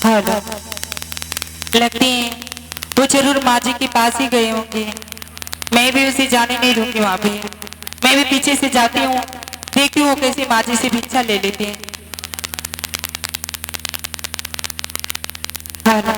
Hello, लगती है वो जरूर माँ जी के पास ही गए होंगे। मैं भी उसे जाने नहीं दूंगी वहाँ पे। मैं भी पीछे से जाती हूँ, देखती हूँ कैसे माँ जी से भिक्षा ले लेते हैं। हेलो,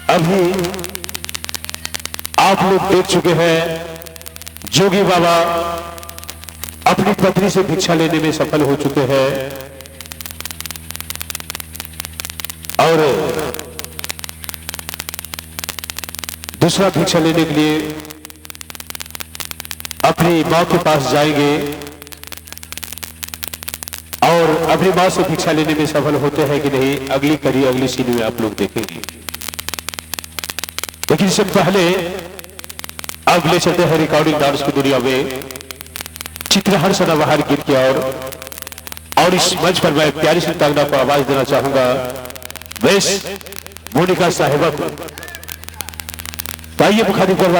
अभी आप लोग देख चुके हैं जोगी बाबा अपनी पत्नी से भिक्षा लेने में सफल हो चुके हैं और दूसरा भिक्षा लेने के लिए अपनी मां के पास जाएंगे और अपनी मां से भिक्षा लेने में सफल होते हैं कि नहीं, अगली कड़ी अगली सीन में आप लोग देखेंगे। लेकिन इससे पहले अब ले चलते हैं रिकॉर्डिंग डांस की दुनिया में चित्रहार सदाबहार गीत की और इस मंच पर मैं प्यारी सी तांगना को आवाज देना चाहूंगा बेस मोनिका साहिबा को। तो आइए मुखातिब करवा